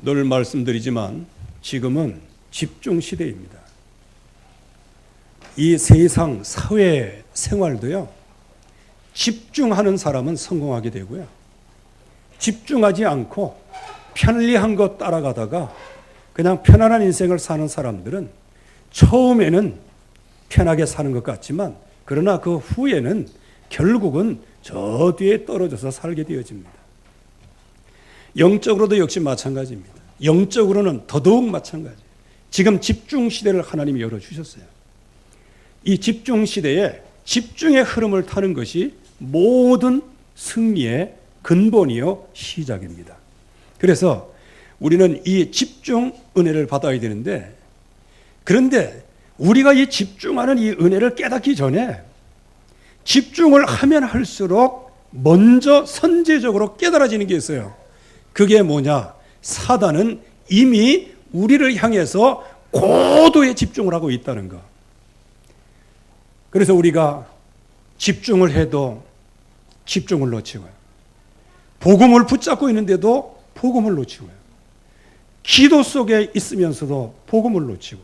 늘 말씀드리지만 지금은 집중 시대입니다. 이 세상 사회 생활도요, 집중하는 사람은 성공하게 되고요, 집중하지 않고 편리한 것 따라가다가 그냥 편안한 인생을 사는 사람들은 처음에는 편하게 사는 것 같지만 그러나 그 후에는 결국은 저 뒤에 떨어져서 살게 되어집니다. 영적으로도 역시 마찬가지입니다. 영적으로는 더더욱 마찬가지. 지금 집중 시대를 하나님이 열어주셨어요. 이 집중 시대에 집중의 흐름을 타는 것이 모든 승리의 근본이요 시작입니다. 그래서 우리는 이 집중 은혜를 받아야 되는데, 그런데 우리가 이 집중하는 이 은혜를 깨닫기 전에 집중을 하면 할수록 먼저 선제적으로 깨달아지는 게 있어요. 그게 뭐냐? 사단은 이미 우리를 향해서 고도의 집중을 하고 있다는 거. 그래서 우리가 집중을 해도 집중을 놓치고요, 복음을 붙잡고 있는데도 복음을 놓치고요, 기도 속에 있으면서도 복음을 놓치고,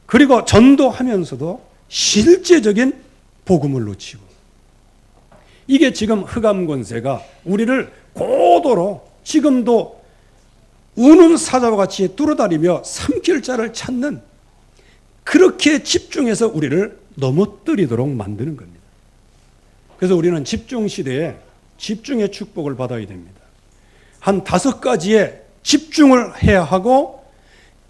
그리고 전도하면서도 실제적인 복음을 놓치고, 이게 지금 흑암 권세가 우리를 고도로 지금도 우는 사자와 같이 뚫어다니며 삼킬 자를 찾는, 그렇게 집중해서 우리를 넘어뜨리도록 만드는 겁니다. 그래서 우리는 집중 시대에 집중의 축복을 받아야 됩니다. 한 5가지의 집중을 해야 하고,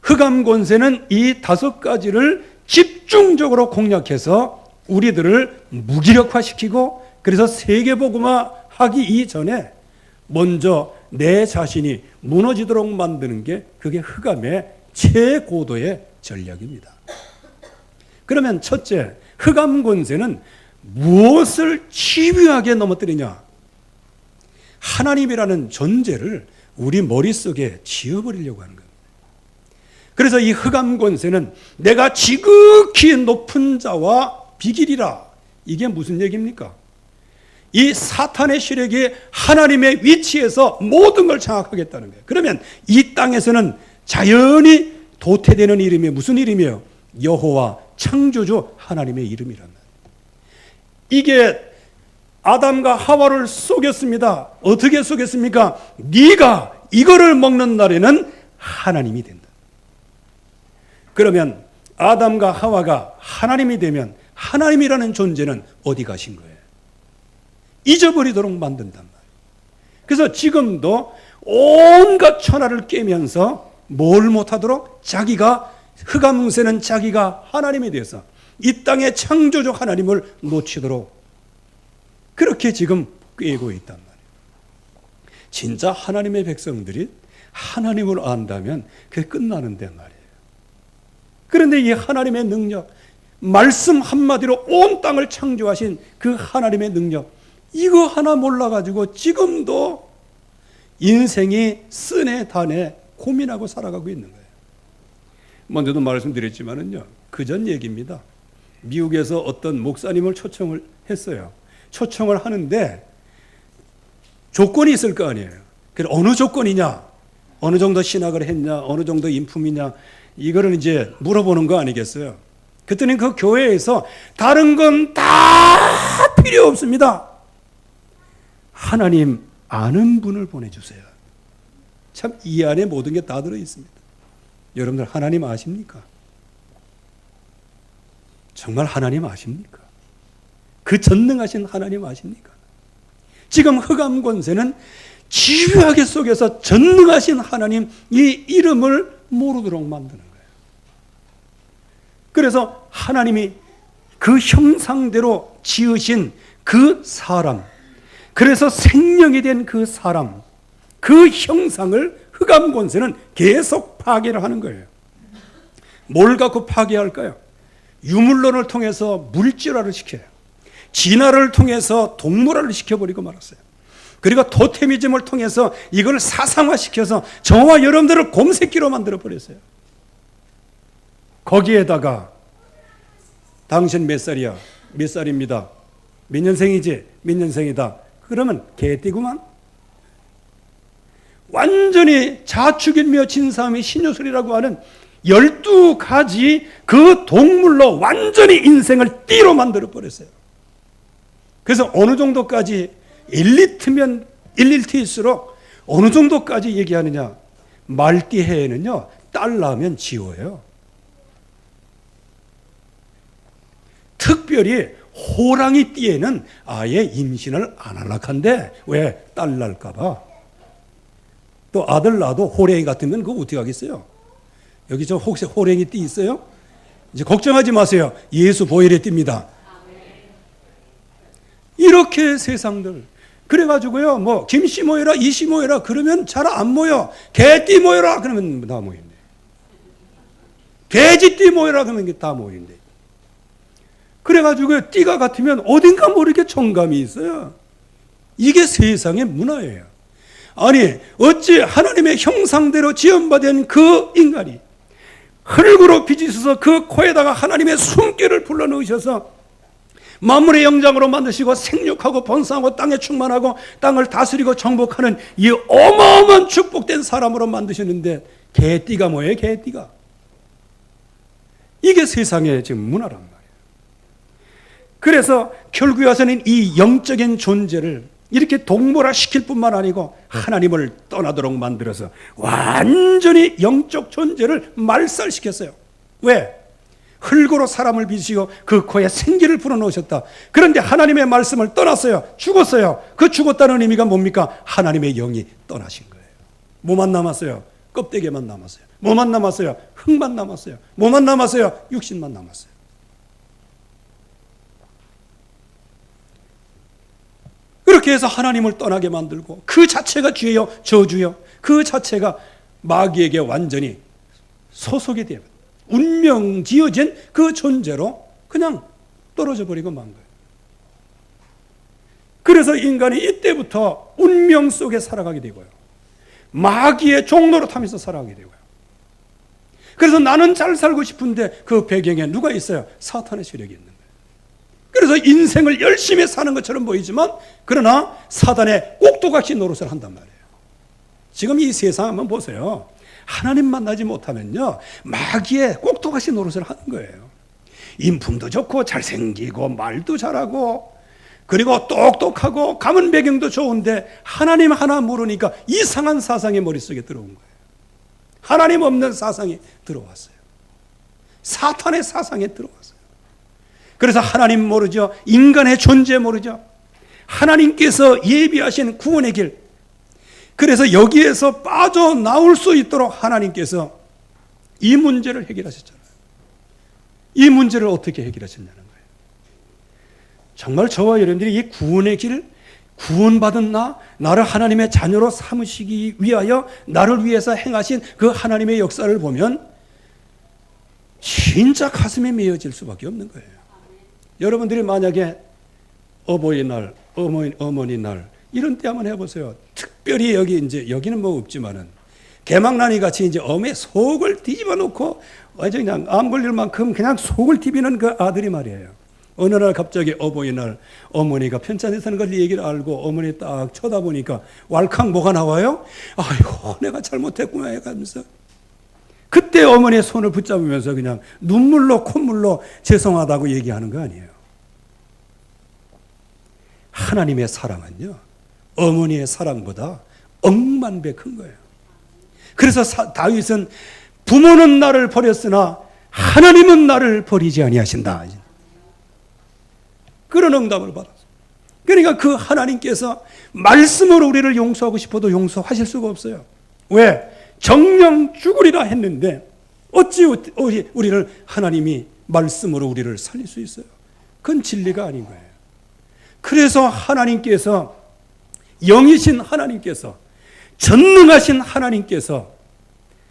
흑암 권세는 이 5가지를 집중적으로 공략해서 우리들을 무기력화시키고, 그래서 세계복음화 하기 이전에 먼저 내 자신이 무너지도록 만드는 게, 그게 흑암의 최고도의 전략입니다. 그러면 첫째, 흑암 권세는 무엇을 집요하게 넘어뜨리냐? 하나님이라는 존재를 우리 머릿속에 지워버리려고 하는 겁니다. 그래서 이 흑암 권세는 내가 지극히 높은 자와 비길이라, 이게 무슨 얘기입니까? 이 사탄의 세력이 하나님의 위치에서 모든 걸 장악하겠다는 거예요. 그러면 이 땅에서는 자연히 도태되는 이름이 무슨 이름이에요? 여호와 창조주 하나님의 이름이란 말이에요. 이게 아담과 하와를 속였습니다. 어떻게 속였습니까? 네가 이거를 먹는 날에는 하나님이 된다. 그러면 아담과 하와가 하나님이 되면 하나님이라는 존재는 어디 가신 거예요? 잊어버리도록 만든단 말이에요. 그래서 지금도 온갖 천하를 깨면서 뭘 못하도록, 자기가 흑암 권세는 자기가 하나님에 대해서 이 땅의 창조주 하나님을 놓치도록 그렇게 지금 꿰고 있단 말이에요. 진짜 하나님의 백성들이 하나님을 안다면 그게 끝나는데 말이에요. 그런데 이 하나님의 능력, 말씀 한마디로 온 땅을 창조하신 그 하나님의 능력, 이거 하나 몰라가지고 지금도 인생이 쓴에 단에 고민하고 살아가고 있는 거예요. 먼저도 말씀드렸지만은요, 그전 얘기입니다. 미국에서 어떤 목사님을 초청을 했어요. 초청을 하는데 조건이 있을 거 아니에요. 그래서 어느 조건이냐, 어느 정도 신학을 했냐, 어느 정도 인품이냐, 이거를 이제 물어보는 거 아니겠어요? 그랬더니 그 교회에서 다른 건 다 필요 없습니다. 하나님 아는 분을 보내주세요. 참 이 안에 모든 게 다 들어있습니다. 여러분들 하나님 아십니까? 정말 하나님 아십니까? 그 전능하신 하나님 아십니까? 지금 흑암 권세는 집요하게 속에서 전능하신 하나님 이 이름을 모르도록 만드는 거예요. 그래서 하나님이 그 형상대로 지으신 그 사람, 그래서 생명이 된 그 사람, 그 형상을 흑암 권세는 계속 파괴를 하는 거예요. 뭘 갖고 파괴할까요? 유물론을 통해서 물질화를 시켜요. 진화를 통해서 동물화를 시켜버리고 말았어요. 그리고 토테미즘을 통해서 이걸 사상화시켜서 저와 여러분들을 곰새끼로 만들어버렸어요. 거기에다가 당신 몇 살이야? 몇 살입니다. 몇 년생이지? 몇 년생이다. 그러면 개띠구만. 완전히 자축이며 진사함이 신유술이라고 하는 12가지 그 동물로 완전히 인생을 띠로 만들어 버렸어요. 그래서 어느 정도까지 엘리트면 엘리트일수록 어느 정도까지 얘기하느냐, 말띠해에는요 딸 낳으면 지워요. 특별히 호랑이 띠에는 아예 임신을 안 할락한데, 왜? 딸 낳을까봐. 또 아들 낳아도 호랭이 같으면 그거 어떻게 하겠어요? 여기 저 혹시 호랭이 띠 있어요? 이제 걱정하지 마세요. 예수 보혈의 띠입니다. 이렇게 세상들. 그래가지고요, 뭐, 김씨 모여라, 이씨 모여라, 그러면 잘 안 모여. 개띠 모여라, 그러면 다 모인대. 돼지띠 모여라, 그러면 다 모인대. 그래가지고 띠가 같으면 어딘가 모르게 정감이 있어요. 이게 세상의 문화예요. 아니, 어찌 하나님의 형상대로 지음받은 그 인간이 흙으로 빚으셔서 그 코에다가 하나님의 숨결을 불러넣으셔서 만물의 영장으로 만드시고 생육하고 번성하고 땅에 충만하고 땅을 다스리고 정복하는 이 어마어마한 축복된 사람으로 만드셨는데, 개띠가 뭐예요? 개띠가. 이게 세상의 지금 문화란 말이에요. 그래서 결국에 와서는 이 영적인 존재를 이렇게 동물화 시킬 뿐만 아니고 하나님을 떠나도록 만들어서 완전히 영적 존재를 말살시켰어요. 왜? 흙으로 사람을 빚으시고 그 코에 생기를 불어넣으셨다. 그런데 하나님의 말씀을 떠났어요. 죽었어요. 그 죽었다는 의미가 뭡니까? 하나님의 영이 떠나신 거예요. 뭐만 남았어요? 껍데기만 남았어요. 뭐만 남았어요? 흙만 남았어요. 뭐만 남았어요? 육신만 남았어요. 그렇게 해서 하나님을 떠나게 만들고 그 자체가 죄요, 저주요. 그 자체가 마귀에게 완전히 소속이 되어 운명 지어진 그 존재로 그냥 떨어져 버리고 만 거예요. 그래서 인간이 이때부터 운명 속에 살아가게 되고요. 마귀의 종로로 타면서 살아가게 되고요. 그래서 나는 잘 살고 싶은데 그 배경에 누가 있어요? 사탄의 세력이 있는 거예요. 그래서 인생을 열심히 사는 것처럼 보이지만, 그러나 사단의 꼭두각시 노릇을 한단 말이에요. 지금 이 세상 한번 보세요. 하나님 만나지 못하면요, 마귀의 꼭두각시 노릇을 하는 거예요. 인품도 좋고 잘생기고 말도 잘하고 그리고 똑똑하고 가문 배경도 좋은데 하나님 하나 모르니까 이상한 사상이 머릿속에 들어온 거예요. 하나님 없는 사상이 들어왔어요. 사탄의 사상에 들어왔어요. 그래서 하나님 모르죠. 인간의 존재 모르죠. 하나님께서 예비하신 구원의 길, 그래서 여기에서 빠져나올 수 있도록 하나님께서 이 문제를 해결하셨잖아요. 이 문제를 어떻게 해결하셨냐는 거예요. 정말 저와 여러분들이 이 구원의 길, 구원받은 나를 하나님의 자녀로 삼으시기 위하여 나를 위해서 행하신 그 하나님의 역사를 보면 진짜 가슴에 메어질 수밖에 없는 거예요. 여러분들이 만약에 어버이날, 어머니날 이런 때 한번 해보세요. 특별히 여기는 뭐 없지만은 개막난이 같이 이제 어머니의 속을 뒤집어 놓고 아주 그냥 암 걸릴 만큼 그냥 속을 디비는 그 아들이 말이에요. 어느 날 갑자기 어버이날 어머니가 편찮게 사는 걸 얘기를 알고 어머니 딱 쳐다보니까 왈칵 뭐가 나와요? 아이고 내가 잘못했구나 해가면서 그때 어머니의 손을 붙잡으면서 그냥 눈물로 콧물로 죄송하다고 얘기하는 거 아니에요. 하나님의 사랑은요, 어머니의 사랑보다 억만배 큰 거예요. 그래서 다윗은 부모는 나를 버렸으나 하나님은 나를 버리지 아니하신다. 그런 응답을 받았어요. 그러니까 그 하나님께서 말씀으로 우리를 용서하고 싶어도 용서하실 수가 없어요. 왜? 정령 죽으리라 했는데 어찌 우리를 하나님이 말씀으로 우리를 살릴 수 있어요? 그건 진리가 아닌 거예요. 그래서 하나님께서, 영이신 하나님께서, 전능하신 하나님께서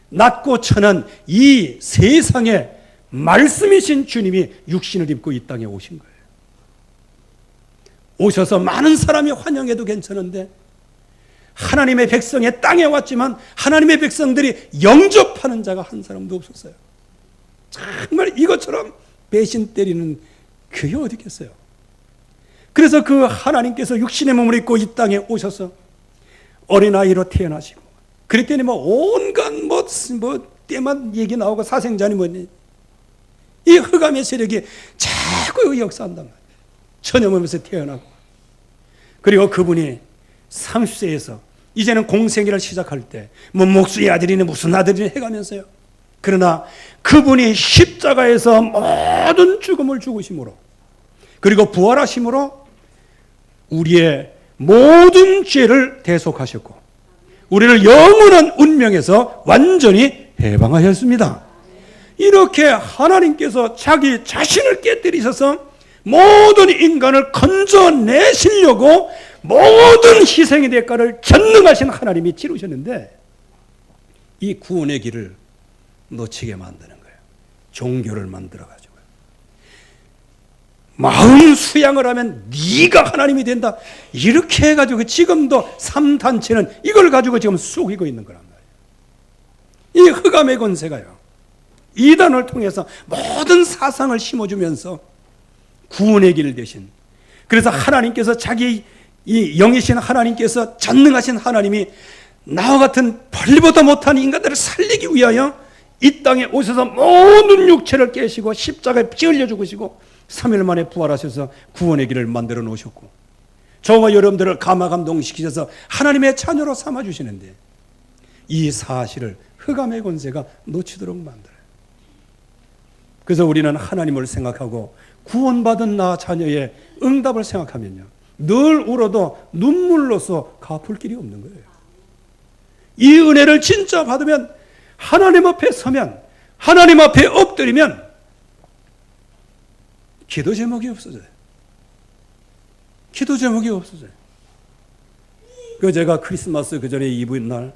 낮고 천한 이 세상에 말씀이신 주님이 육신을 입고 이 땅에 오신 거예요. 오셔서 많은 사람이 환영해도 괜찮은데 하나님의 백성의 땅에 왔지만 하나님의 백성들이 영접하는 자가 한 사람도 없었어요. 정말 이것처럼 배신 때리는 그게 어디 있겠어요. 그래서 그 하나님께서 육신의 몸을 입고 이 땅에 오셔서 어린아이로 태어나시고 그랬더니 뭐 온갖 때만 얘기 나오고 사생자니 뭐니. 이 흑암의 세력이 자꾸 역사한단 말이에요. 처녀몸에서 태어나고. 그리고 그분이 30세에서 이제는 공생애를 시작할 때 뭐 목수의 아들이네 무슨 아들이네 해가면서요. 그러나 그분이 십자가에서 모든 죽음을 죽으심으로 그리고 부활하심으로 우리의 모든 죄를 대속하셨고 우리를 영원한 운명에서 완전히 해방하셨습니다. 이렇게 하나님께서 자기 자신을 깨뜨리셔서 모든 인간을 건져내시려고 모든 희생의 대가를 전능하신 하나님이 치르셨는데 이 구원의 길을 놓치게 만드는 거예요. 종교를 만들어가지고 마음 수양을 하면 네가 하나님이 된다 이렇게 해가지고 지금도 3단체는 이걸 가지고 지금 속이고 있는 거란 말이에요. 이 흑암의 권세가요 이단을 통해서 모든 사상을 심어주면서 구원의 길 대신 그래서 하나님께서 자기 이 영이신 하나님께서 전능하신 하나님이 나와 같은 벌리보다 못한 인간들을 살리기 위하여 이 땅에 오셔서 모든 육체를 깨시고 십자가에 피 흘려 죽으시고 3일 만에 부활하셔서 구원의 길을 만들어 놓으셨고 저와 여러분들을 감화감동시키셔서 하나님의 자녀로 삼아주시는데 이 사실을 흑암의 권세가 놓치도록 만들어요. 그래서 우리는 하나님을 생각하고 구원받은 나 자녀의 응답을 생각하면요 늘 울어도 눈물로서 갚을 길이 없는 거예요. 이 은혜를 진짜 받으면 하나님 앞에 서면 하나님 앞에 엎드리면 기도 제목이 없어져요. 기도 제목이 없어져요. 그 제가 크리스마스 그 전에 이브인 날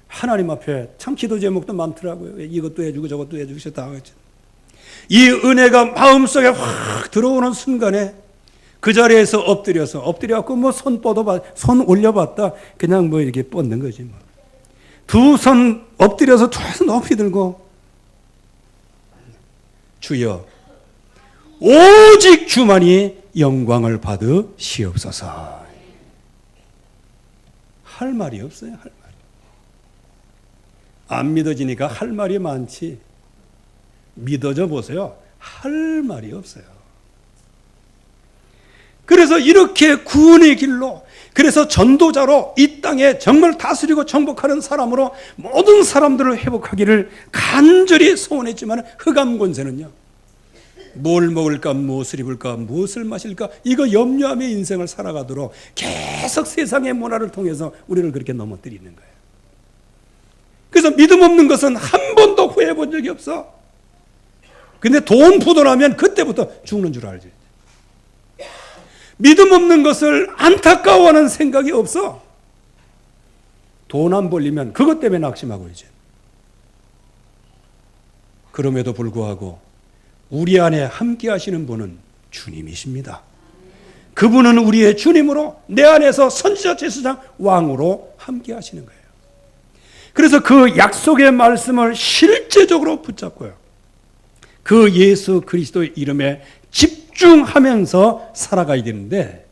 하나님 앞에 참 기도 제목도 많더라고요. 이것도 해주고 저것도 해주고 다 하겠죠. 이 은혜가 마음속에 확 들어오는 순간에 그 자리에서 엎드려갖고 뭐 손 올려봤다 그냥 뭐 이렇게 뻗는 거지 뭐. 두 손 엎드려서 두 손 높이 들고 주여 오직 주만이 영광을 받으시옵소서. 할 말이 없어요. 할 말이. 안 믿어지니까 할 말이 많지. 믿어져 보세요. 할 말이 없어요. 그래서 이렇게 구원의 길로 그래서 전도자로 이 땅에 정말 다스리고 정복하는 사람으로 모든 사람들을 회복하기를 간절히 소원했지만 흑암 권세는요. 뭘 먹을까 무엇을 입을까 무엇을 마실까 이거 염려하며 인생을 살아가도록 계속 세상의 문화를 통해서 우리를 그렇게 넘어뜨리는 거예요. 그래서 믿음 없는 것은 한 번도 후회해 본 적이 없어. 근데 돈 부도나면 그때부터 죽는 줄 알지. 믿음 없는 것을 안타까워하는 생각이 없어. 돈 안 벌리면 그것 때문에 낙심하고 이제. 그럼에도 불구하고 우리 안에 함께 하시는 분은 주님이십니다. 그분은 우리의 주님으로 내 안에서 선지자 제사장 왕으로 함께 하시는 거예요. 그래서 그 약속의 말씀을 실제적으로 붙잡고요. 그 예수 그리스도의 이름에 집중하면서 살아가야 되는데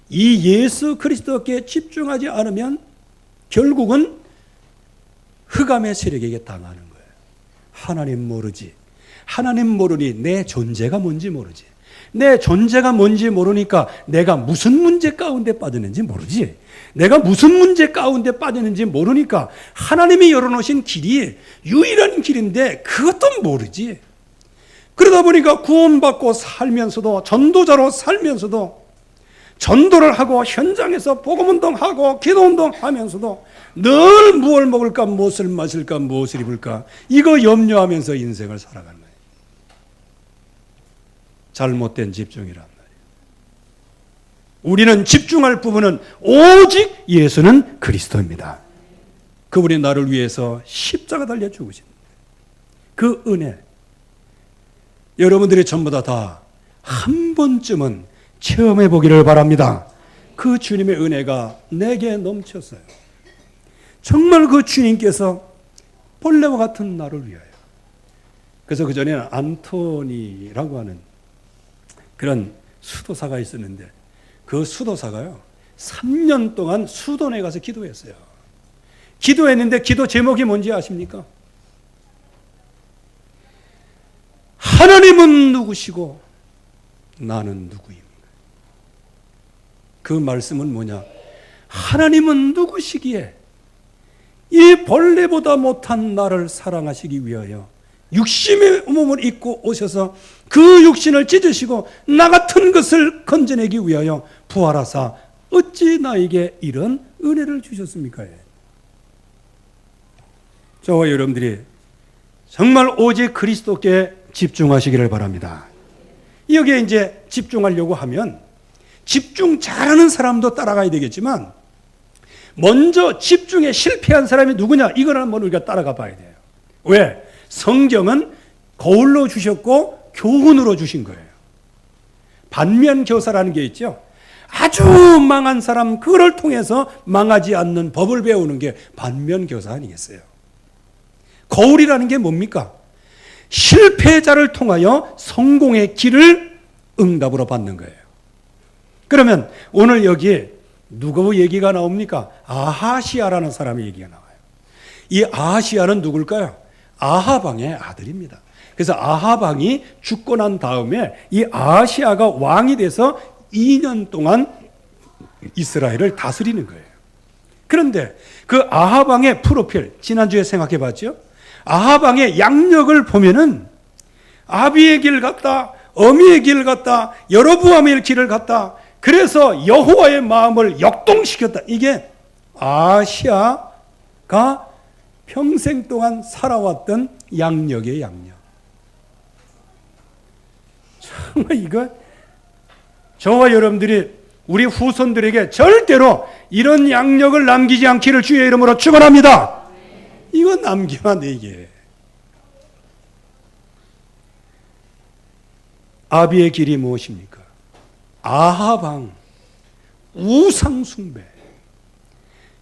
이 예수 그리스도께 집중하지 않으면 결국은 흑암의 세력에게 당하는 거예요. 하나님 모르지. 하나님 모르니 내 존재가 뭔지 모르지. 내 존재가 뭔지 모르니까 내가 무슨 문제 가운데 빠졌는지 모르지. 내가 무슨 문제 가운데 빠졌는지 모르니까 하나님이 열어놓으신 길이 유일한 길인데 그것도 모르지. 그러다 보니까 구원받고 살면서도 전도자로 살면서도 전도를 하고 현장에서 복음운동하고 기도운동하면서도 늘 무엇을 먹을까 무엇을 마실까 무엇을 입을까 이거 염려하면서 인생을 살아가는 거예요. 잘못된 집중이란 말이에요. 우리는 집중할 부분은 오직 예수는 그리스도입니다. 그분이 나를 위해서 십자가 달려 죽으신 그 은혜 여러분들이 전부 다 한 번쯤은 체험해 보기를 바랍니다. 그 주님의 은혜가 내게 넘쳤어요. 정말 그 주님께서 본래와 같은 나를 위하여. 그래서 그 전에는 안토니라고 하는 그런 수도사가 있었는데 그 수도사가요 3년 동안 수도원에 가서 기도했어요. 기도했는데 기도 제목이 뭔지 아십니까? 하나님은 누구시고 나는 누구입니까? 그 말씀은 뭐냐? 하나님은 누구시기에 이 벌레보다 못한 나를 사랑하시기 위하여 육신의 몸을 입고 오셔서 그 육신을 찢으시고 나 같은 것을 건져내기 위하여 부활하사 어찌 나에게 이런 은혜를 주셨습니까? 저와 여러분들이 정말 오직 그리스도께 집중하시기를 바랍니다. 여기에 이제 집중하려고 하면 집중 잘하는 사람도 따라가야 되겠지만 먼저 집중에 실패한 사람이 누구냐? 이거는 한번 우리가 따라가 봐야 돼요. 왜? 성경은 거울로 주셨고 교훈으로 주신 거예요. 반면교사라는 게 있죠. 아주 망한 사람, 그걸 통해서 망하지 않는 법을 배우는 게 반면교사 아니겠어요? 거울이라는 게 뭡니까? 실패자를 통하여 성공의 길을 응답으로 받는 거예요. 그러면 오늘 여기 누구 얘기가 나옵니까? 아하시아라는 사람의 얘기가 나와요. 이 아하시아는 누굴까요? 아하방의 아들입니다. 그래서 아하방이 죽고 난 다음에 이 아하시아가 왕이 돼서 2년 동안 이스라엘을 다스리는 거예요. 그런데 그 아하방의 프로필, 지난주에 생각해 봤죠? 아하방의 양력을 보면은 아비의 길 갔다, 어미의 길 갔다, 여로보암의 길을 갔다. 그래서 여호와의 마음을 역동시켰다. 이게 아하시아가 평생 동안 살아왔던 양력의 양력. 정말 이거 저와 여러분들이 우리 후손들에게 절대로 이런 양력을 남기지 않기를 주의 이름으로 축원합니다. 이건 남기면 안 돼, 이게. 아비의 길이 무엇입니까? 아하방, 우상숭배.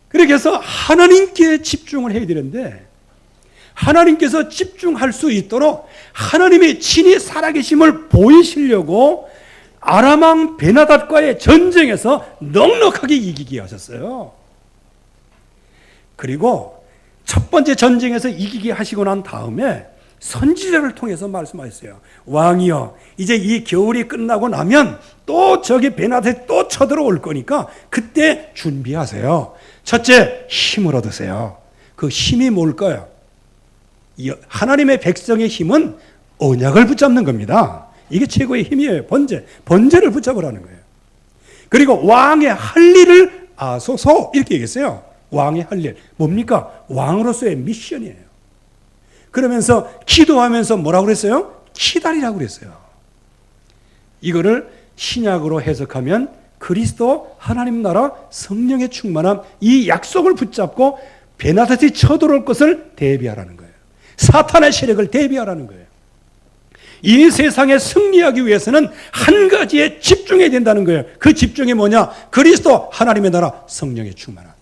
그렇게 해서 하나님께 집중을 해야 되는데 하나님께서 집중할 수 있도록 하나님의 친히 살아계심을 보이시려고 아람왕 베나닷과의 전쟁에서 넉넉하게 이기게 하셨어요. 그리고 첫 번째 전쟁에서 이기게 하시고 난 다음에 선지자를 통해서 말씀하셨어요. 왕이여, 이제 이 겨울이 끝나고 나면 또 저기 베나닷이 또 쳐들어올 거니까 그때 준비하세요. 첫째, 힘을 얻으세요. 그 힘이 뭘까요? 하나님의 백성의 힘은 언약을 붙잡는 겁니다. 이게 최고의 힘이에요. 번제를 붙잡으라는 거예요. 그리고 왕의 할 일을 아소서 이렇게 얘기했어요. 왕의 할 일. 뭡니까? 왕으로서의 미션이에요. 그러면서 기도하면서 뭐라고 그랬어요? 기다리라고 그랬어요. 이거를 신약으로 해석하면 그리스도 하나님 나라 성령의 충만함, 이 약속을 붙잡고 베나닷이 쳐들어올 것을 대비하라는 거예요. 사탄의 세력을 대비하라는 거예요. 이 세상에 승리하기 위해서는 한 가지에 집중해야 된다는 거예요. 그 집중이 뭐냐? 그리스도 하나님의 나라 성령의 충만함.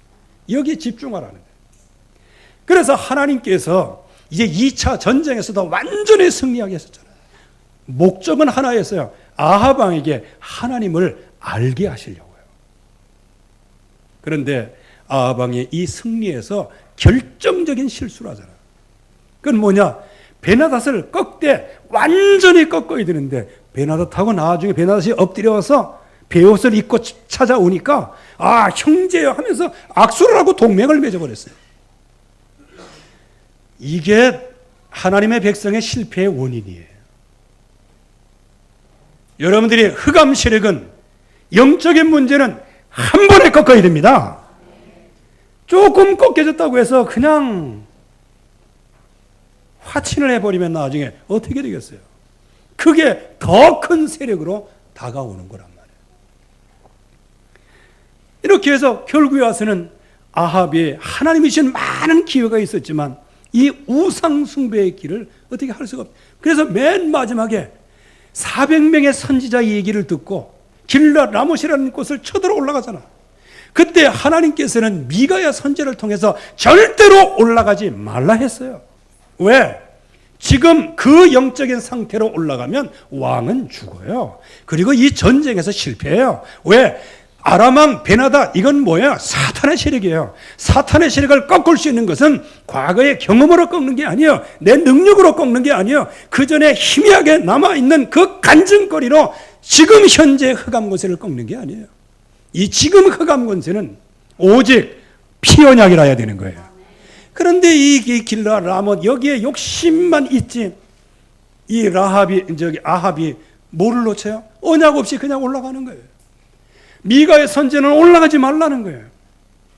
여기에 집중하라는 거예요. 그래서 하나님께서 이제 2차 전쟁에서도 완전히 승리하게 했었잖아요. 목적은 하나였어요. 아하방에게 하나님을 알게 하시려고요. 그런데 아하방이 이 승리에서 결정적인 실수를 하잖아요. 그건 뭐냐? 베나닷을 꺾되 완전히 꺾어야 되는데 베나닷하고 나중에 베나닷이 엎드려서 베옷을 입고 찾아오니까 아, 형제여 하면서 악수를 하고 동맹을 맺어버렸어요. 이게 하나님의 백성의 실패의 원인이에요. 여러분들이 흑암 세력은 영적인 문제는 한 번에 꺾어야 됩니다. 조금 꺾여졌다고 해서 그냥 화친을 해버리면 나중에 어떻게 되겠어요? 그게 더 큰 세력으로 다가오는 거란 말이에요. 이렇게 해서 결국에 와서는 아합이 하나님이 주신 많은 기회가 있었지만 이 우상 숭배의 길을 어떻게 할 수가 없어요. 그래서 맨 마지막에 400명의 선지자 얘기를 듣고 길랏 라못이라는 곳을 쳐들어 올라가잖아. 그때 하나님께서는 미가야 선지자를 통해서 절대로 올라가지 말라 했어요. 왜? 지금 그 영적인 상태로 올라가면 왕은 죽어요. 그리고 이 전쟁에서 실패해요. 왜? 아람 베나다 이건 뭐야? 사탄의 세력이에요. 사탄의 세력을 꺾을 수 있는 것은 과거의 경험으로 꺾는 게 아니에요. 내 능력으로 꺾는 게 아니에요. 그 전에 희미하게 남아있는 그 간증거리로 지금 현재 흑암 권세를 꺾는 게 아니에요. 이 지금 흑암 권세는 오직 피 언약이라 해야 되는 거예요. 그런데 이 길라 라못 여기에 욕심만 있지. 이 아합이 뭐를 놓쳐요? 언약 없이 그냥 올라가는 거예요. 미가의 선제는 올라가지 말라는 거예요.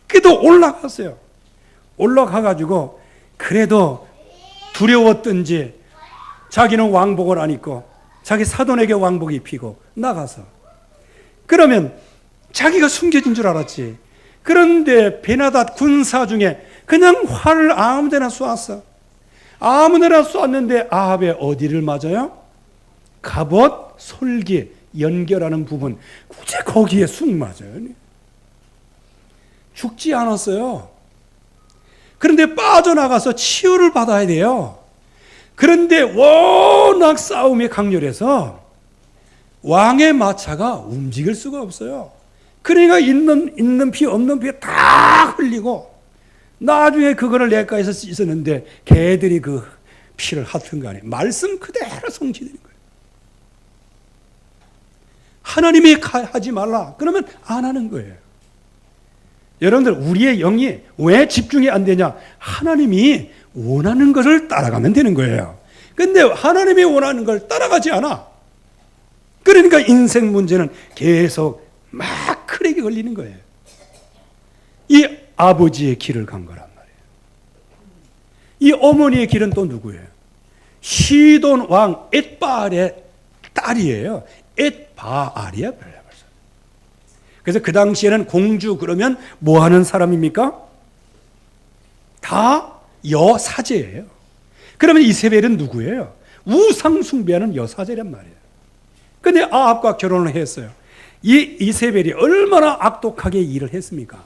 그래도 올라갔어요. 올라가가지고 그래도 두려웠든지 자기는 왕복을 안 입고 자기 사돈에게 왕복 입히고 나가서 그러면 자기가 숨겨진 줄 알았지. 그런데 베나닷 군사 중에 그냥 활을 아무데나 쏘았어. 아무데나 쏘았는데 아합의 어디를 맞아요? 갑옷, 솔기, 연결하는 부분 굳이 거기에 쑥 맞아요. 죽지 않았어요. 그런데 빠져나가서 치유를 받아야 돼요. 그런데 워낙 싸움이 강렬해서 왕의 마차가 움직일 수가 없어요. 그러니까 있는 피 없는 피 다 흘리고 나중에 그거를 냇가에서 씻었는데 개들이 그 피를 핥은 거 아니에요. 말씀 그대로 성취되는 거예요. 하나님이 하지 말라 그러면 안 하는 거예요. 여러분들 우리의 영이 왜 집중이 안 되냐? 하나님이 원하는 것을 따라가면 되는 거예요. 근데 하나님이 원하는 걸 따라가지 않아. 그러니까 인생 문제는 계속 막 크랙이 걸리는 거예요. 이 아버지의 길을 간 거란 말이에요. 이 어머니의 길은 또 누구예요? 시돈 왕 엣바알의 딸이에요. 엣바알이야. 그래서 그 당시에는 공주 그러면 뭐 하는 사람입니까? 다 여사제예요. 그러면 이세벨은 누구예요? 우상 숭배하는 여사제란 말이에요. 근데 아합과 결혼을 했어요. 이 이세벨이 얼마나 악독하게 일을 했습니까?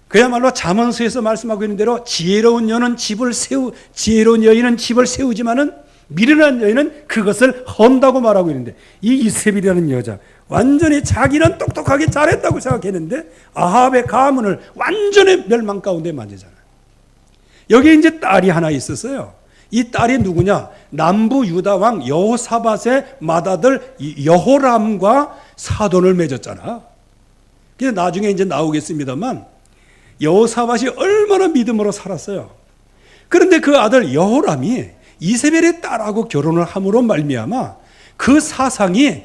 그야말로 잠언서에서 말씀하고 있는 대로 지혜로운 여인은 집을 세우지만은 미련한 여인은 그것을 헌다고 말하고 있는데 이 이세벨이라는 여자 완전히 자기는 똑똑하게 잘했다고 생각했는데 아합의 가문을 완전히 멸망 가운데 만지잖아요. 여기에 이제 딸이 하나 있었어요. 이 딸이 누구냐? 남부 유다 왕 여호사밧의 맏아들 여호람과 사돈을 맺었잖아. 그래서 나중에 이제 나오겠습니다만 여호사밧이 얼마나 믿음으로 살았어요. 그런데 그 아들 여호람이 이세벨의 딸하고 결혼을 함으로 말미암아 그 사상이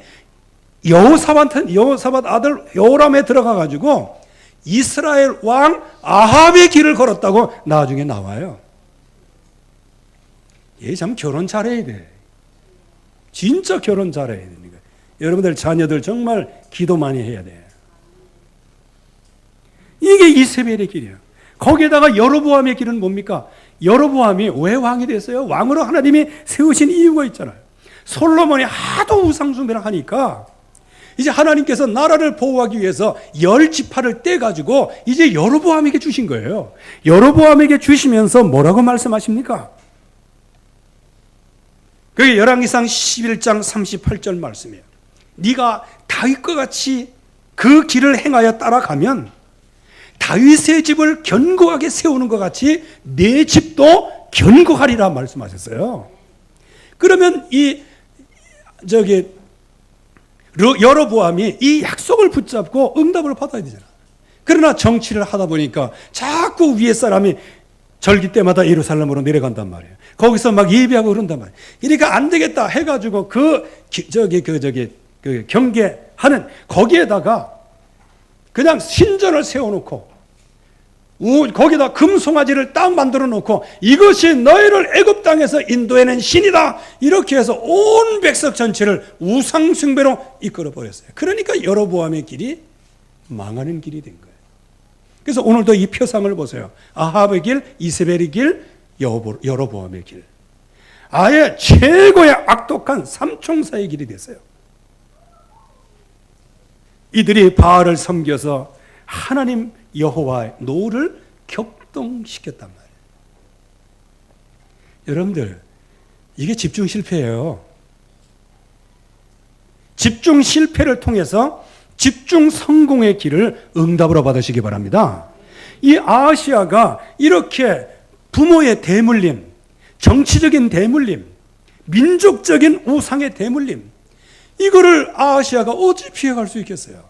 여호사밧 아들 여호람에 들어가 가지고 이스라엘 왕 아합의 길을 걸었다고 나중에 나와요. 얘 참 결혼 잘해야 돼. 진짜 결혼 잘해야 됩니다. 여러분들 자녀들 정말 기도 많이 해야 돼. 이게 이세벨의 길이에요. 거기에다가 여로보암의 길은 뭡니까? 여로보암이 왜 왕이 됐어요? 왕으로 하나님이 세우신 이유가 있잖아요. 솔로몬이 하도 우상숭배를 하니까 이제 하나님께서 나라를 보호하기 위해서 10지파를 떼가지고 이제 여로보암에게 주신 거예요. 여로보암에게 주시면서 뭐라고 말씀하십니까? 그게 열왕기상 11장 38절 말씀이에요. 네가 다윗과 같이 그 길을 행하여 따라가면 다윗의 집을 견고하게 세우는 것 같이 내 집도 견고하리라 말씀하셨어요. 그러면 여로보암이 이 약속을 붙잡고 응답을 받아야 되잖아. 그러나 정치를 하다 보니까 자꾸 위에 사람이 절기 때마다 예루살렘으로 내려간단 말이에요. 거기서 막 예배하고 그런단 말이에요. 그러니까 안 되겠다 해가지고 그 경계하는 거기에다가 그냥 신전을 세워놓고 거기다 금송아지를 딱 만들어 놓고 이것이 너희를 애굽 땅에서 인도해낸 신이다 이렇게 해서 온 백성 전체를 우상 숭배로 이끌어 버렸어요. 그러니까 여로보암의 길이 망하는 길이 된 거예요. 그래서 오늘도 이 표상을 보세요. 아합의 길, 이세벨의 길, 여로보암의 길. 아예 최고의 악독한 삼총사의 길이 됐어요. 이들이 바알을 섬겨서 하나님 여호와의 노를 격동시켰단 말이에요. 여러분들, 이게 집중 실패예요. 집중 실패를 통해서 집중 성공의 길을 응답으로 받으시기 바랍니다. 이 아하시아가 이렇게 부모의 대물림, 정치적인 대물림, 민족적인 우상의 대물림, 이거를 아하시아가 어찌 피해갈 수 있겠어요?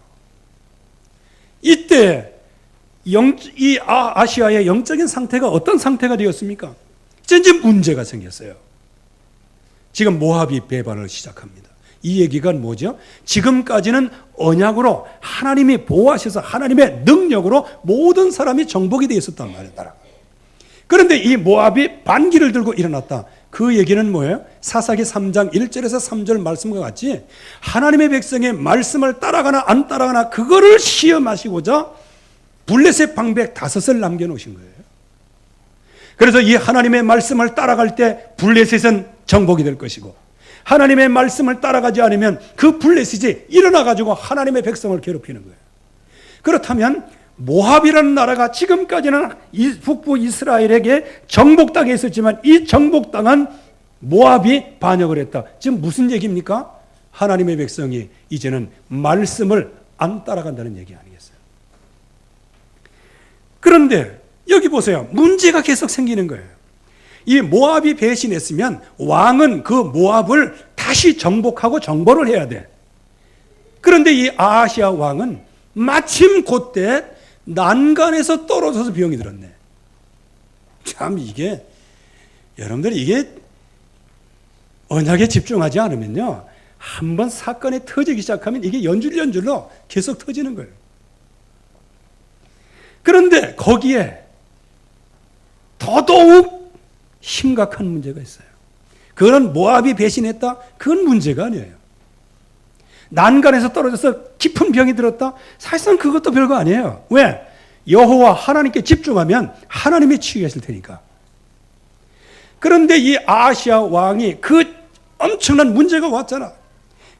이때 이 아시아의 영적인 상태가 어떤 상태가 되었습니까? 이제 문제가 생겼어요. 지금 모압이 배반을 시작합니다. 이 얘기가 뭐죠? 지금까지는 언약으로 하나님이 보호하셔서 하나님의 능력으로 모든 사람이 정복이 되어 있었단 말이에요. 그런데 이 모압이 반기를 들고 일어났다. 그 얘기는 뭐예요? 사사기 3장 1절에서 3절 말씀과 같이 하나님의 백성의 말씀을 따라가나 안 따라가나 그거를 시험하시고자 블레셋 방백 5을 남겨놓으신 거예요. 그래서 이 하나님의 말씀을 따라갈 때 블레셋은 정복이 될 것이고, 하나님의 말씀을 따라가지 않으면 그 블레셋이 일어나가지고 하나님의 백성을 괴롭히는 거예요. 그렇다면 모압이라는 나라가 지금까지는 북부 이스라엘에게 정복당해 있었지만 이 정복당한 모압이 반역을 했다. 지금 무슨 얘기입니까? 하나님의 백성이 이제는 말씀을 안 따라간다는 얘기 아니겠어요? 그런데 여기 보세요. 문제가 계속 생기는 거예요. 이 모압이 배신했으면 왕은 그 모압을 다시 정복하고 정벌을 해야 돼. 그런데 이 아하시아 왕은 마침 그때 난간에서 떨어져서 병이 들었네. 참 이게 여러분들이 이게 언약에 집중하지 않으면요, 한번 사건이 터지기 시작하면 이게 연줄로 계속 터지는 거예요. 그런데 거기에 더더욱 심각한 문제가 있어요. 그거는 모압이 배신했다? 그건 문제가 아니에요. 난간에서 떨어져서 깊은 병이 들었다? 사실상 그것도 별거 아니에요. 왜? 여호와 하나님께 집중하면 하나님이 치유하실 테니까. 그런데 이 아하시아 왕이 그 엄청난 문제가 왔잖아.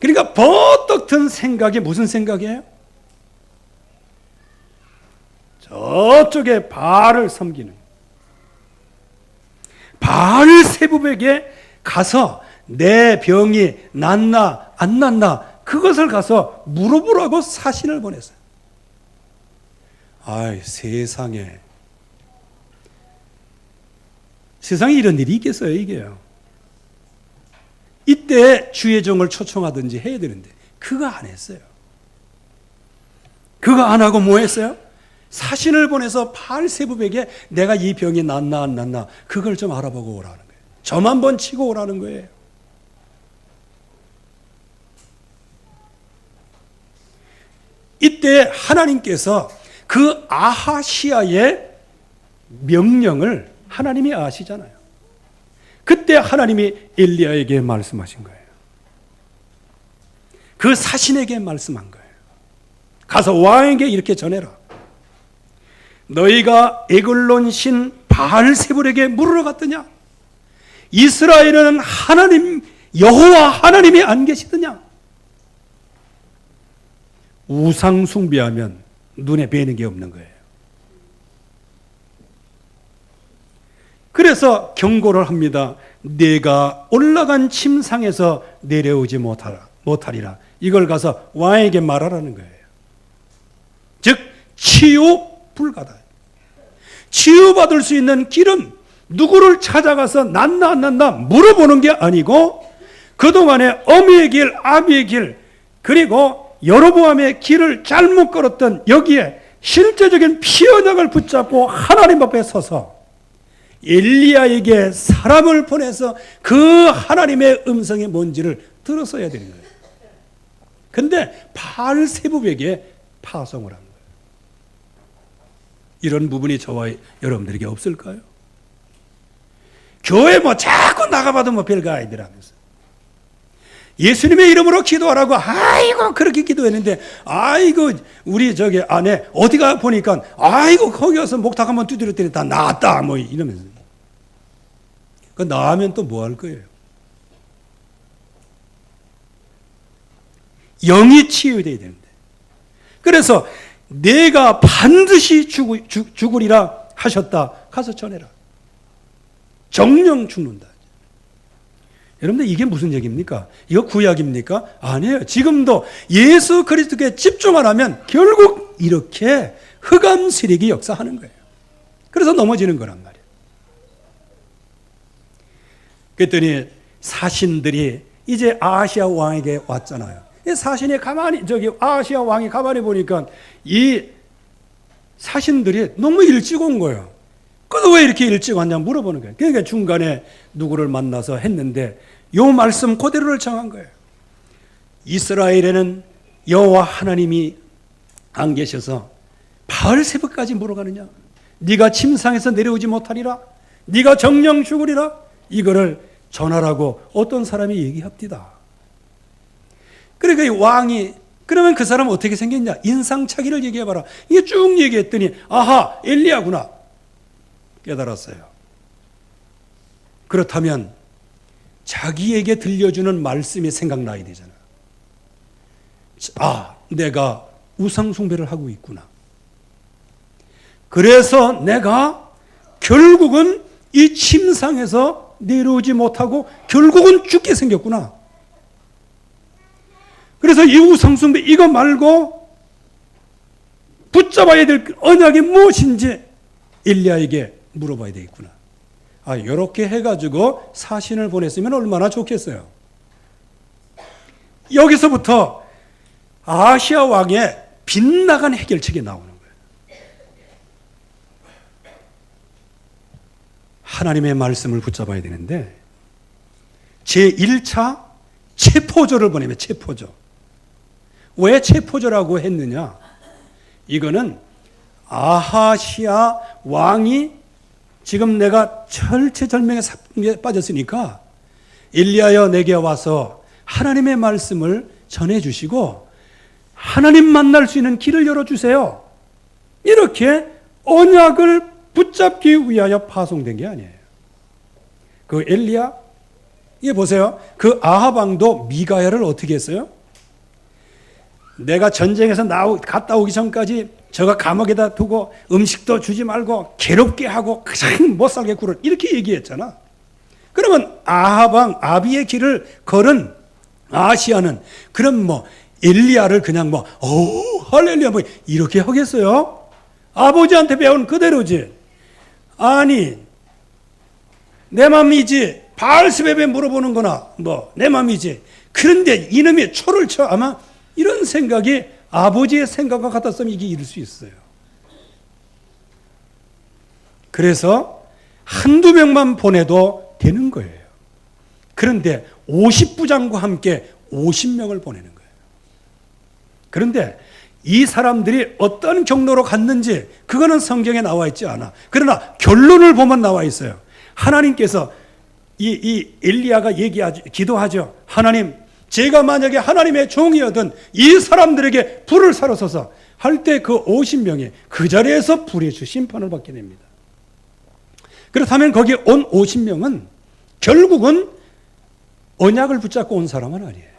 그러니까 버떡 든 생각이 무슨 생각이에요? 저쪽에 바알을 섬기는, 바알세붑에게 가서 내 병이 낫나 안 낫나 그것을 가서 물어보라고 사신을 보냈어요. 아이, 세상에 이런 일이 있겠어요, 이게요. 이때 주의 종을 초청하든지 해야 되는데 그거 안 했어요. 그거 안 하고 뭐 했어요? 사신을 보내서 바알세붑에게 내가 이 병이 낫나 안 낫나 그걸 좀 알아보고 오라는 거예요. 점 한번 치고 오라는 거예요. 이때 하나님께서 그 아하시아의 명령을 하나님이 아시잖아요. 그때 하나님이 엘리야에게 말씀하신 거예요. 그 사신에게 말씀한 거예요. 가서 왕에게 이렇게 전해라. 너희가 에글론 신 바알세붑에게 물으러 갔더냐? 이스라엘은 하나님 여호와 하나님이 안 계시더냐? 우상 숭배하면 눈에 뵈는 게 없는 거예요. 그래서 경고를 합니다. 내가 올라간 침상에서 내려오지 못하리라. 이걸 가서 왕에게 말하라는 거예요. 즉 치유 불가다. 치유받을 수 있는 길은 누구를 찾아가서 낫나 안 낫나 물어보는 게 아니고 그동안에 어미의 길, 아비의 길, 그리고 여로보암의 길을 잘못 걸었던 여기에 실제적인 피언약을 붙잡고 하나님 앞에 서서 엘리야에게 사람을 보내서 그 하나님의 음성이 뭔지를 들었어야 되는 거예요. 근데 바알세붑에게 파송을 한 거예요. 이런 부분이 저와 여러분들에게 없을까요? 교회 뭐 자꾸 나가봐도 뭐 별거 아니더라면서. 예수님의 이름으로 기도하라고 아이고 그렇게 기도했는데 아이고 우리 저기 안에 어디가 보니까 아이고 거기 가서 목탁 한번 두드렸더니 다 나았다 뭐 이러면서. 그 나으면 또 뭐 할 거예요? 영이 치유돼야 되는데. 그래서 내가 반드시 죽으리라 하셨다. 가서 전해라. 정령 죽는다. 여러분들 이게 무슨 얘기입니까? 이거 구약입니까? 아니에요. 지금도 예수 그리스도께 집중 안 하면 결국 이렇게 흑암 세력이 역사하는 거예요. 그래서 넘어지는 거란 말이에요. 그랬더니 사신들이 이제 아하시아 왕에게 왔잖아요. 사신이 아하시아 왕이 가만히 보니까 이 사신들이 너무 일찍 온 거예요. 그래서 왜 이렇게 일찍 왔냐 물어보는 거예요. 그러니까 중간에 누구를 만나서 했는데 요 말씀 그대로를 정한 거예요. 이스라엘에는 여호와 하나님이 안 계셔서 바알세불까지 물어가느냐? 네가 침상에서 내려오지 못하리라? 네가 정령 죽으리라? 이거를 전하라고 어떤 사람이 얘기합디다. 그러니까 이 왕이 그러면 그 사람은 어떻게 생겼냐? 인상착의를 얘기해봐라. 이게 쭉 얘기했더니 아하 엘리야구나 깨달았어요. 그렇다면 자기에게 들려주는 말씀이 생각나야 되잖아. 아, 내가 우상숭배를 하고 있구나. 그래서 내가 결국은 이 침상에서 내려오지 못하고 결국은 죽게 생겼구나. 그래서 이 우상숭배 이거 말고 붙잡아야 될 언약이 무엇인지 엘리야에게 물어봐야 되겠구나. 아, 이렇게 해가지고 사신을 보냈으면 얼마나 좋겠어요. 여기서부터 아시아 왕의 빗나간 해결책이 나오는 거예요. 하나님의 말씀을 붙잡아야 되는데 제1차 체포조를 보내면 체포조. 왜 체포조라고 했느냐? 이거는 아하시아 왕이 지금 내가 철체절명에 빠졌으니까 엘리야여 내게 와서 하나님의 말씀을 전해주시고 하나님 만날 수 있는 길을 열어주세요. 이렇게 언약을 붙잡기 위하여 파송된 게 아니에요. 그 엘리야, 이게 보세요. 그 아합 왕도 미가야를 어떻게 했어요? 내가 전쟁에서 갔다 오기 전까지 저가 감옥에다 두고 음식도 주지 말고 괴롭게 하고 그냥 못 살게 굴을 이렇게 얘기했잖아. 그러면 아합 왕 아비의 길을 걸은 아시아는 그럼 뭐 엘리야를 그냥 할렐루야 이렇게 하겠어요? 아버지한테 배운 그대로지. 아니 내 맘이지 바알스베베 물어보는 거나 내 맘이지. 그런데 이놈이 초를 쳐 아마 이런 생각이 아버지의 생각과 같았으면 이게 이룰 수 있어요. 그래서 한두 명만 보내도 되는 거예요. 그런데 50부장과 함께 50명을 보내는 거예요. 그런데 이 사람들이 어떤 경로로 갔는지 그거는 성경에 나와 있지 않아. 그러나 결론을 보면 나와 있어요. 하나님께서 이 엘리야가 기도하죠. 하나님, 제가 만약에 하나님의 종이었던 이 사람들에게 불을 사로소서 할 때 그 50명이 그 자리에서 불의 주 심판을 받게 됩니다. 그렇다면 거기 온 50명은 결국은 언약을 붙잡고 온 사람은 아니에요.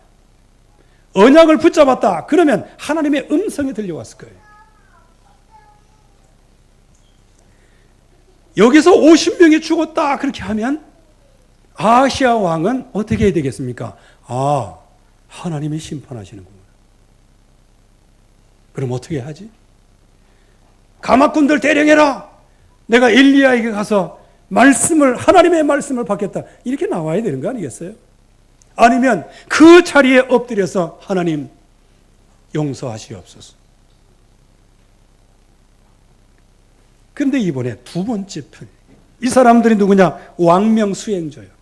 언약을 붙잡았다 그러면 하나님의 음성이 들려왔을 거예요. 여기서 50명이 죽었다 그렇게 하면 아시아 왕은 어떻게 해야 되겠습니까? 아, 하나님이 심판하시는구나. 그럼 어떻게 하지? 가마꾼들 대령해라. 내가 엘리야에게 가서 하나님의 말씀을 받겠다. 이렇게 나와야 되는 거 아니겠어요? 아니면 그 자리에 엎드려서 하나님 용서하시옵소서. 그런데 이번에 두 번째 편. 이 사람들이 누구냐? 왕명 수행조예요.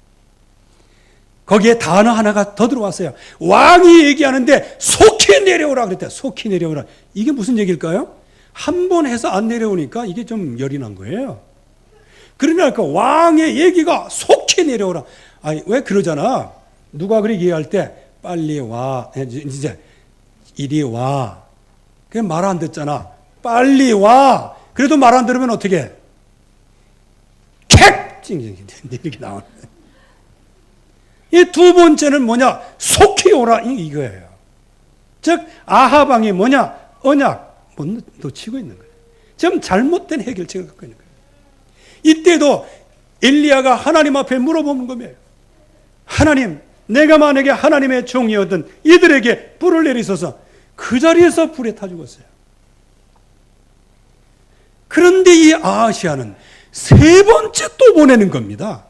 거기에 단어 하나가 더 들어왔어요. 왕이 얘기하는데 속히 내려오라 그랬대요. 속히 내려오라. 이게 무슨 얘기일까요? 한 번 해서 안 내려오니까 이게 좀 열이 난 거예요. 그러니까 왕의 얘기가 속히 내려오라. 아니, 왜 그러잖아. 누가 그렇게 얘기할 때 빨리 와. 이제 이리 와. 그냥 말 안 듣잖아. 빨리 와. 그래도 말 안 들으면 어떻게 해? 캣! 이렇게 나오는 거예요. 이 두 번째는 뭐냐? 속히 오라. 이거예요. 즉 아합 왕이 뭐냐? 언약 못 놓치고 있는 거예요. 좀 잘못된 해결책을 갖고 있는 거예요. 이때도 엘리야가 하나님 앞에 물어보는 거예요. 하나님, 내가 만약에 하나님의 종이었던 이들에게 불을 내리소서. 그 자리에서 불에 타 죽었어요. 그런데 이 아하시아는 세 번째 또 보내는 겁니다.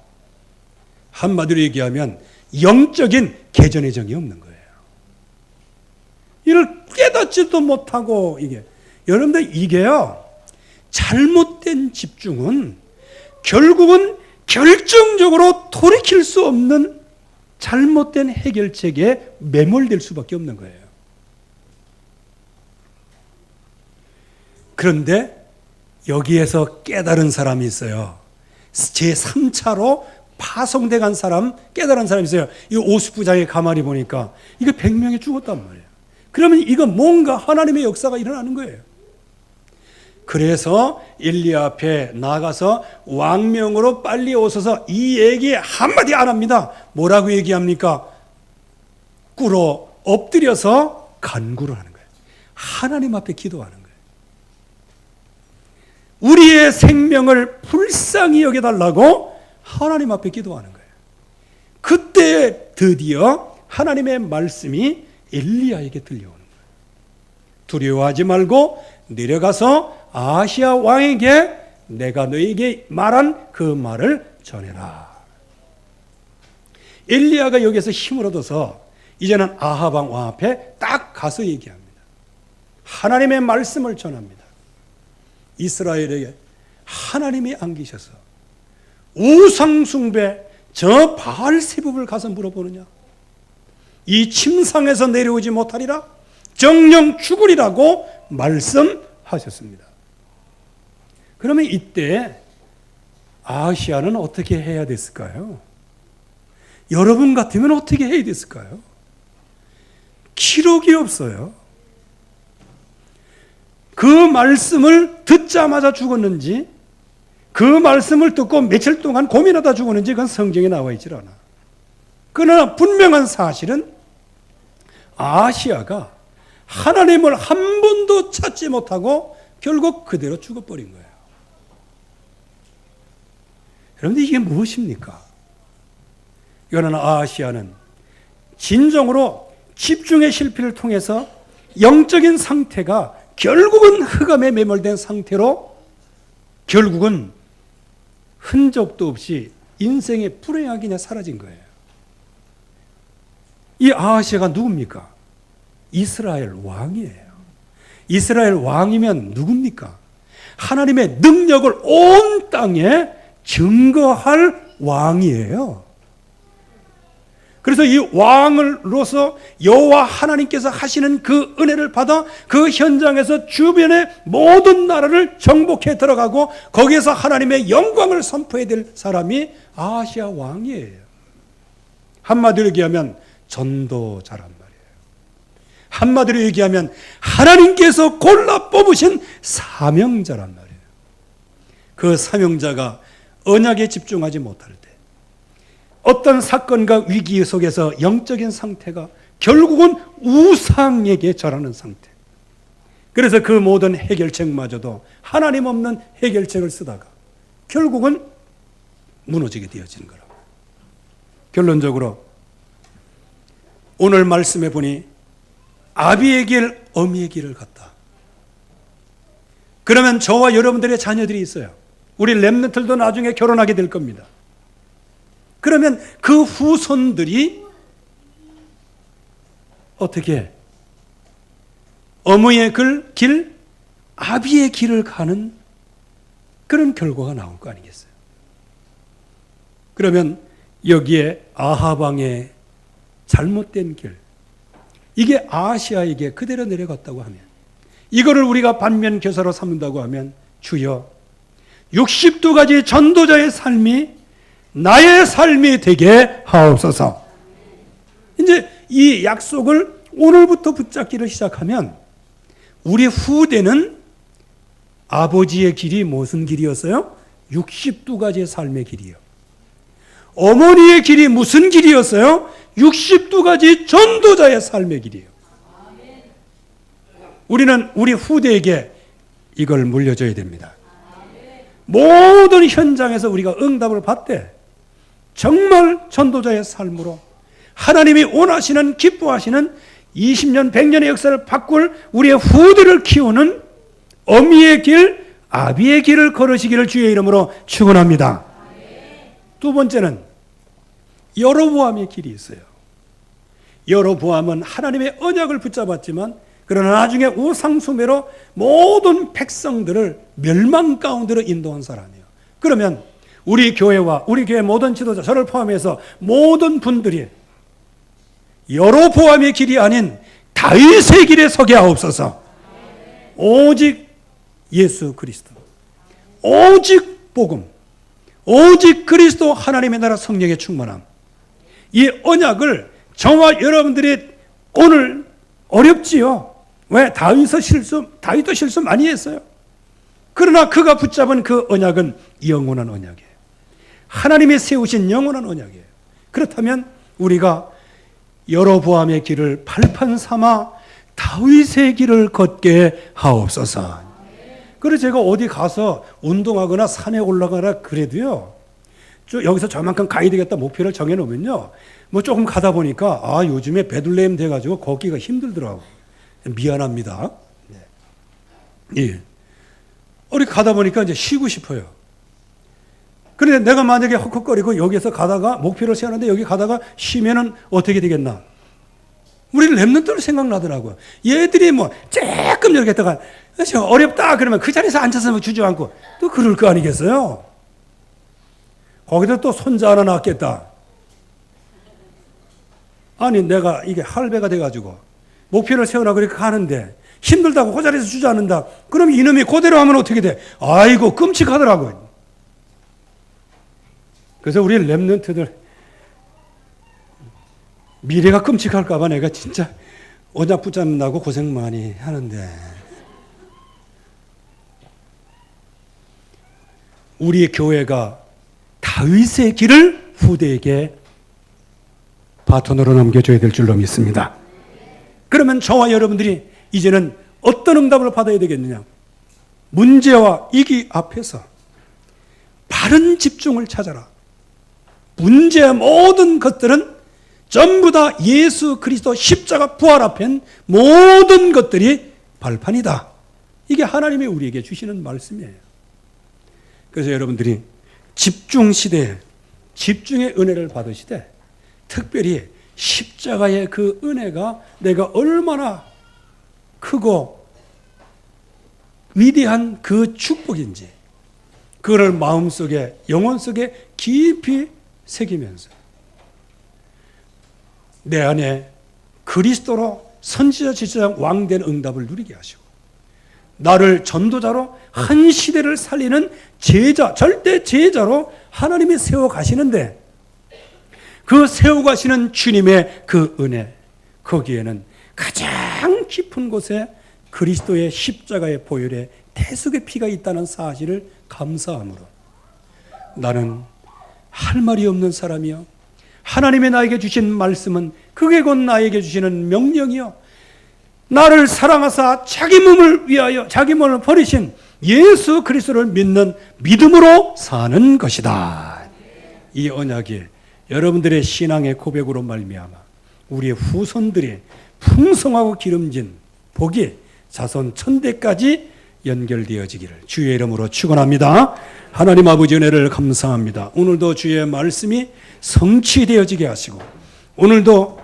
한마디로 얘기하면 영적인 개전의 정이 없는 거예요. 이를 깨닫지도 못하고 여러분들 이게요, 잘못된 집중은 결국은 결정적으로 돌이킬 수 없는 잘못된 해결책에 매몰될 수밖에 없는 거예요. 그런데 여기에서 깨달은 사람이 있어요. 제3차로 파송돼 간 사람, 깨달은 사람이 있어요. 이 오수부장에 가만히 보니까 이거 100명이 죽었단 말이에요. 그러면 이거 뭔가 하나님의 역사가 일어나는 거예요. 그래서 엘리야 앞에 나가서 왕명으로 빨리 오셔서 이 얘기 한마디 안 합니다. 뭐라고 얘기합니까? 꿇어 엎드려서 간구를 하는 거예요. 하나님 앞에 기도하는 거예요. 우리의 생명을 불쌍히 여겨달라고 하나님 앞에 기도하는 거예요. 그때 드디어 하나님의 말씀이 엘리야에게 들려오는 거예요. 두려워하지 말고 내려가서 아시아 왕에게 내가 너에게 말한 그 말을 전해라. 엘리야가 여기서 힘을 얻어서 이제는 아합 왕 앞에 딱 가서 얘기합니다. 하나님의 말씀을 전합니다. 이스라엘에게 하나님이 안 계셔서 우상숭배 저 바알세붑을 가서 물어보느냐? 이 침상에서 내려오지 못하리라? 정령 죽으리라고 말씀하셨습니다. 그러면 이때 아하시아는 어떻게 해야 됐을까요? 여러분 같으면 어떻게 해야 됐을까요? 기록이 없어요. 그 말씀을 듣자마자 죽었는지, 그 말씀을 듣고 며칠 동안 고민하다 죽었는지 그건 성경에 나와 있질 않아. 그러나 분명한 사실은 아하시아가 하나님을 한 번도 찾지 못하고 결국 그대로 죽어버린 거예요. 그런데 이게 무엇입니까? 그러나 아하시아는 진정으로 집중의 실패를 통해서 영적인 상태가 결국은 흑암에 매몰된 상태로 결국은 흔적도 없이 인생의 불행하게 그냥 사라진 거예요. 이 아하시아가 누굽니까? 이스라엘 왕이에요. 이스라엘 왕이면 누굽니까? 하나님의 능력을 온 땅에 증거할 왕이에요. 그래서 이 왕으로서 여호와 하나님께서 하시는 그 은혜를 받아 그 현장에서 주변의 모든 나라를 정복해 들어가고 거기에서 하나님의 영광을 선포해야 될 사람이 아하시아 왕이에요. 한마디로 얘기하면 전도자란 말이에요. 한마디로 얘기하면 하나님께서 골라 뽑으신 사명자란 말이에요. 그 사명자가 언약에 집중하지 못할 때 어떤 사건과 위기 속에서 영적인 상태가 결국은 우상에게 절하는 상태. 그래서 그 모든 해결책마저도 하나님 없는 해결책을 쓰다가 결국은 무너지게 되어지는 거라고. 결론적으로 오늘 말씀해 보니 아비의 길, 어미의 길을 갔다. 그러면 저와 여러분들의 자녀들이 있어요. 우리 렘넌트들도 나중에 결혼하게 될 겁니다. 그러면 그 후손들이 어떻게 어머니의 길, 아비의 길을 가는 그런 결과가 나올 거 아니겠어요? 그러면 여기에 아합 왕의 잘못된 길, 이게 아하시아에게 그대로 내려갔다고 하면, 이거를 우리가 반면 교사로 삼는다고 하면, 주여 62가지 전도자의 삶이 나의 삶이 되게 하옵소서. 이제 이 약속을 오늘부터 붙잡기를 시작하면 우리 후대는 아버지의 길이 무슨 길이었어요? 62가지의 삶의 길이요. 어머니의 길이 무슨 길이었어요? 62가지 전도자의 삶의 길이에요. 우리는 우리 후대에게 이걸 물려줘야 됩니다. 모든 현장에서 우리가 응답을 받되 정말 전도자의 삶으로 하나님이 원하시는 기뻐하시는 20년, 100년의 역사를 바꿀 우리의 후대를 키우는 어미의 길, 아비의 길을 걸으시기를 주의 이름으로 축원합니다. 두 번째는 여로보암의 길이 있어요. 여로보암은 하나님의 언약을 붙잡았지만 그러나 나중에 우상숭배로 모든 백성들을 멸망 가운데로 인도한 사람이에요. 그러면 우리 교회와 우리 교회 모든 지도자, 저를 포함해서 모든 분들이 여로보암의 길이 아닌 다윗의 길에 서게 하옵소서. 오직 예수 그리스도, 오직 복음, 오직 그리스도 하나님의 나라 성령의 충만함, 이 언약을 저와 여러분들이 오늘 어렵지요. 왜? 다윗도 실수 많이 했어요. 그러나 그가 붙잡은 그 언약은 영원한 언약이에요. 하나님이 세우신 영원한 언약이에요. 그렇다면 우리가 여로보암의 길을 발판 삼아 다윗의 길을 걷게 하옵소서. 그래서 제가 어디 가서 운동하거나 산에 올라가라 그래도요, 여기서 저만큼 가야 되겠다 목표를 정해놓으면요, 뭐 조금 가다 보니까 요즘에 베들레헴 돼가지고 걷기가 힘들더라고. 미안합니다. 예. 우리 가다 보니까 이제 쉬고 싶어요. 그런데 내가 만약에 헉헉거리고 여기서 가다가 목표를 세우는데 여기 가다가 쉬면은 어떻게 되겠나? 우리 랩런트들 생각나더라고요. 얘들이 뭐 조금 이렇게 했다가 어렵다 그러면 그 자리에서 앉아서 주저앉고 또 그럴 거 아니겠어요? 거기다 또 손자 하나 낳겠다. 아니 내가 이게 할배가 돼가지고 목표를 세우나 그렇게 가는데 힘들다고 그 자리에서 주저앉는다. 그럼 이놈이 그대로 하면 어떻게 돼? 아이고 끔찍하더라고요. 그래서 우리 랩런트들 미래가 끔찍할까 봐 내가 진짜 언약 붙잡는다고 고생 많이 하는데, 우리 교회가 다윗의 길을 후대에게 바톤으로 넘겨줘야 될 줄로 믿습니다. 그러면 저와 여러분들이 이제는 어떤 응답을 받아야 되겠느냐? 문제와 위기 앞에서 바른 집중을 찾아라. 문제의 모든 것들은 전부 다 예수 그리스도 십자가 부활 앞엔 모든 것들이 발판이다. 이게 하나님이 우리에게 주시는 말씀이에요. 그래서 여러분들이 집중 시대에 집중의 은혜를 받으시되, 특별히 십자가의 그 은혜가 내가 얼마나 크고 위대한 그 축복인지 그걸 마음속에, 영혼 속에 깊이 새기면서 내 안에 그리스도로 선지자, 지도자, 왕된 응답을 누리게 하시고, 나를 전도자로 한 시대를 살리는 제자, 절대 제자로 하나님이 세워 가시는데, 그 세워 가시는 주님의 그 은혜, 거기에는 가장 깊은 곳에 그리스도의 십자가의 보혈에 대속의 피가 있다는 사실을 감사함으로, 나는 할 말이 없는 사람이요, 하나님이 나에게 주신 말씀은 그게 곧 나에게 주시는 명령이요, 나를 사랑하사 자기 몸을 위하여 자기 몸을 버리신 예수 그리스도를 믿는 믿음으로 사는 것이다. 이 언약이 여러분들의 신앙의 고백으로 말미암아 우리의 후손들이 풍성하고 기름진 복이 자손 천대까지 연결되어지기를 주의 이름으로 축원합니다. 하나님 아버지 은혜를 감사합니다. 오늘도 주의 말씀이 성취되어지게 하시고, 오늘도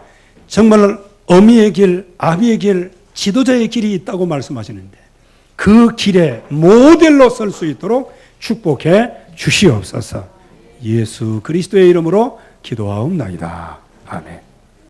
정말 어미의 길, 아비의 길, 지도자의 길이 있다고 말씀하시는데 그 길에 모델로 설 수 있도록 축복해 주시옵소서. 예수 그리스도의 이름으로 기도하옵나이다. 아멘.